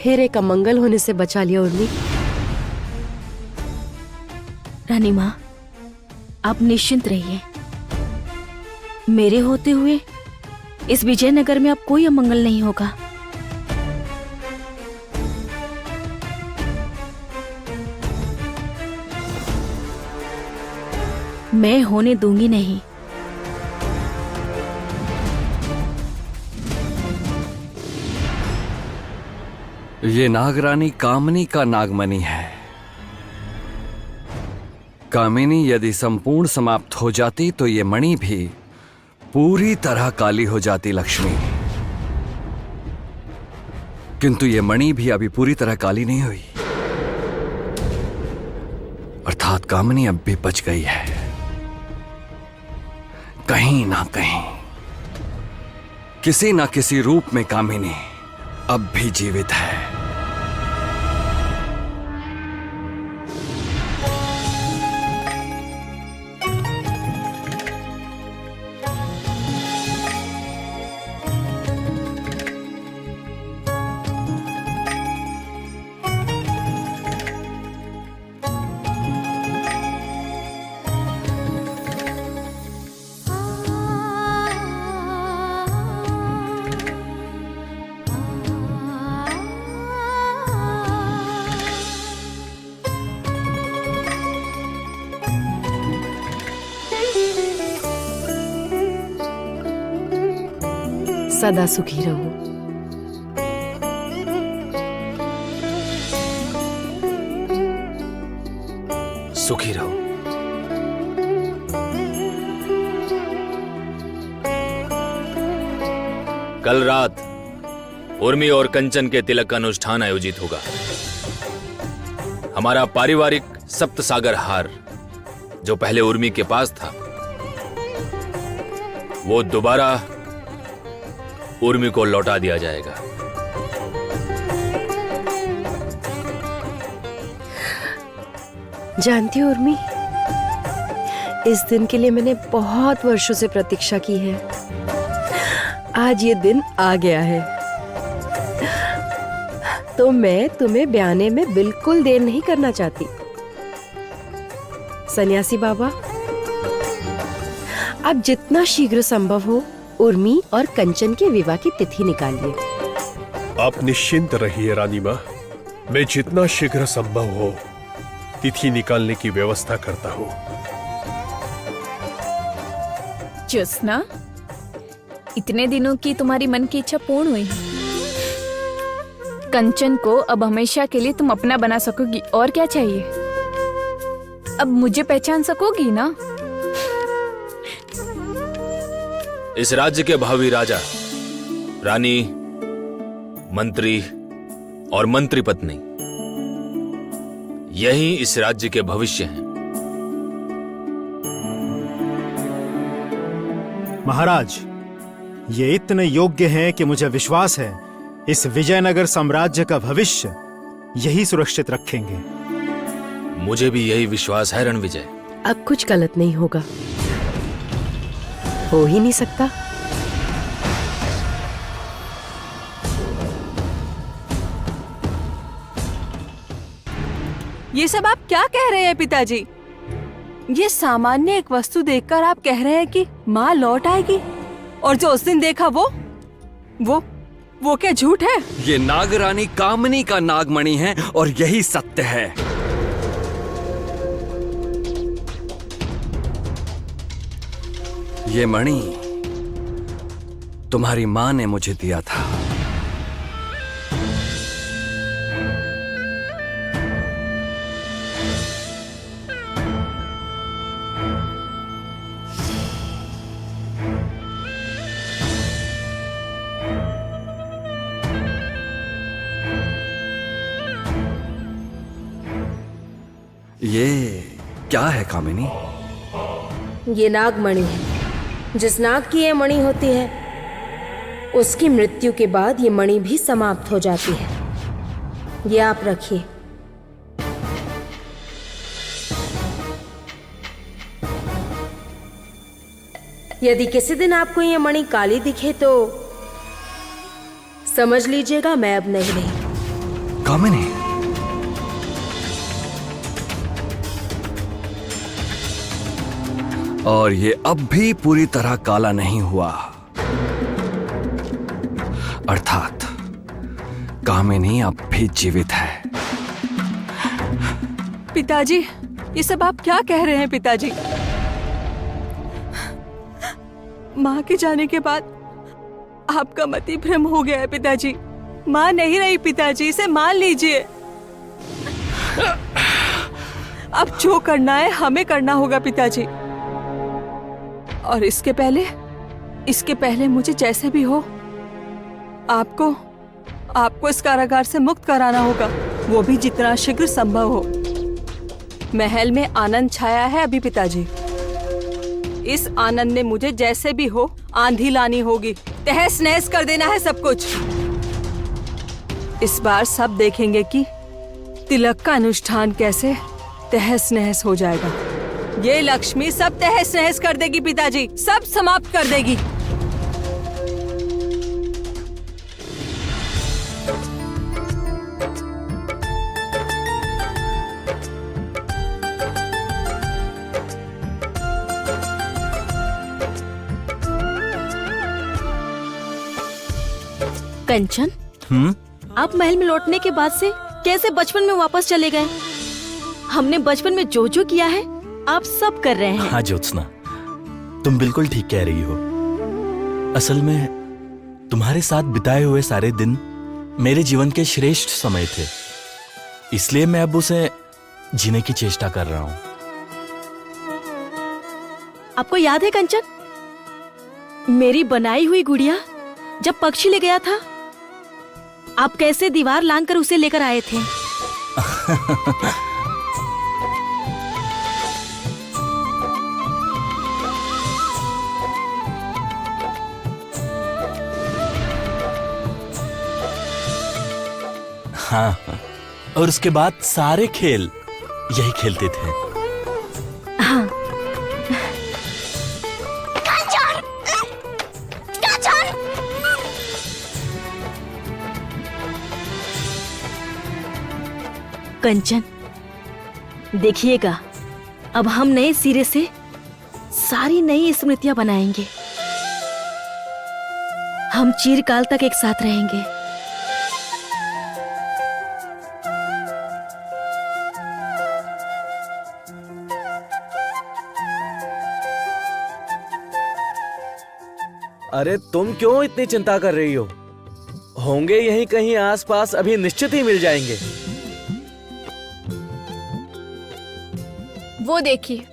फिर एक अमंगल होने से बचा लिया उर्मी। रानी माँ, आप निश्चिंत रहिए। मेरे होते हुए इस विजयनगर में अब कोई अमंगल नहीं होगा। मैं होने दूंगी नहीं। ये नागरानी कामिनी का नागमणि है। कामिनी यदि संपूर्ण समाप्त हो जाती तो ये मणि भी पूरी तरह काली हो जाती लक्ष्मी। किंतु ये मणि भी अभी पूरी तरह काली नहीं हुई, अर्थात कामिनी अब भी बच गई है। कहीं ना कहीं किसी ना किसी रूप में कामिनी अब भी जीवित है। सदा सुखी रहो। सुखी रहो। कल रात उर्मी और कंचन के तिलक का अनुष्ठान आयोजित होगा। हमारा पारिवारिक सप्त सागर हार जो पहले उर्मी के पास था, वो दोबारा उर्मी को लौटा दिया जाएगा। जानती हो उर्मी, इस दिन के लिए मैंने बहुत वर्षों से प्रतीक्षा की है। आज ये दिन आ गया है, तो मैं तुम्हें ब्याने में बिल्कुल देर नहीं करना चाहती। सन्यासी बाबा, आप जितना शीघ्र संभव हो उर्मी और कंचन के विवाह की तिथि निकालिए। आप निश्चिंत रहिए रानी माँ, मैं जितना शीघ्र संभव हो तिथि निकालने की व्यवस्था करता हूँ। ज्योत्सना, इतने दिनों की तुम्हारी मन की इच्छा पूर्ण हुई। कंचन को अब हमेशा के लिए तुम अपना बना सकोगी, और क्या चाहिए? अब मुझे पहचान सकोगी ना? इस राज्य के भावी राजा, रानी, मंत्री और मंत्री पत्नी, यही इस राज्य के भविष्य हैं। महाराज, ये इतने योग्य हैं कि मुझे विश्वास है इस विजयनगर साम्राज्य का भविष्य यही सुरक्षित रखेंगे। मुझे भी यही विश्वास है रणविजय। अब कुछ गलत नहीं होगा, हो ही नहीं सकता। ये सब आप क्या कह रहे हैं पिताजी? ये सामान्य एक वस्तु देखकर आप कह रहे हैं कि माँ लौट आएगी, और जो उस दिन देखा वो क्या झूठ है? ये नागरानी कामिनी का नागमणि है और यही सत्य है। ये मणि तुम्हारी मां ने मुझे दिया था। ये क्या है कामिनी? ये नागमणि है। जिस नाग की ये मणि होती है, उसकी मृत्यु के बाद ये मणि भी समाप्त हो जाती है। ये आप रखिए। यदि किसी दिन आपको ये मणि काली दिखे तो समझ लीजिएगा मैं अब नहीं रही। कामिनी, और ये अब भी पूरी तरह काला नहीं हुआ, अर्थात कामिनी अब भी जीवित है। पिताजी, ये सब आप क्या कह रहे हैं पिताजी? माँ के जाने के बाद आपका मति भ्रम हो गया है पिताजी। माँ नहीं रही पिताजी, इसे मान लीजिए। अब जो करना है हमें करना होगा पिताजी, और इसके पहले मुझे जैसे भी हो आपको इस कारागार से मुक्त कराना होगा, वो भी जितना शीघ्र संभव हो। महल में आनंद छाया है अभी पिताजी, इस आनंद में मुझे जैसे भी हो आंधी लानी होगी, तहस नहस कर देना है सब कुछ। इस बार सब देखेंगे कि तिलक का अनुष्ठान कैसे तहस नहस हो जाएगा। ये लक्ष्मी सब तहस नहस कर देगी पिताजी, सब समाप्त कर देगी। कंचन, आप महल में लौटने के बाद से कैसे बचपन में वापस चले गए? हमने बचपन में जो जो किया है आप सब कर रहे हैं। हाँ ज्योत्सना, तुम बिल्कुल ठीक कह रही हो। असल में तुम्हारे साथ बिताए हुए सारे दिन मेरे जीवन के श्रेष्ठ समय थे, इसलिए मैं अब उसे जीने की चेष्टा कर रहा हूँ। आपको याद है कंचन, मेरी बनाई हुई गुड़िया जब पक्षी ले गया था, आप कैसे दीवार लांघकर उसे लेकर आए थे? हाँ, और उसके बाद सारे खेल यही खेलते थे। हाँ। कंचन, देखिएगा, अब हम नए सिरे से सारी नई स्मृतियां बनाएंगे। हम चिरकाल तक एक साथ रहेंगे। अरे तुम क्यों इतनी चिंता कर रही हो? होंगे यहीं कहीं आसपास, अभी निश्चित ही मिल जाएंगे। वो देखिए,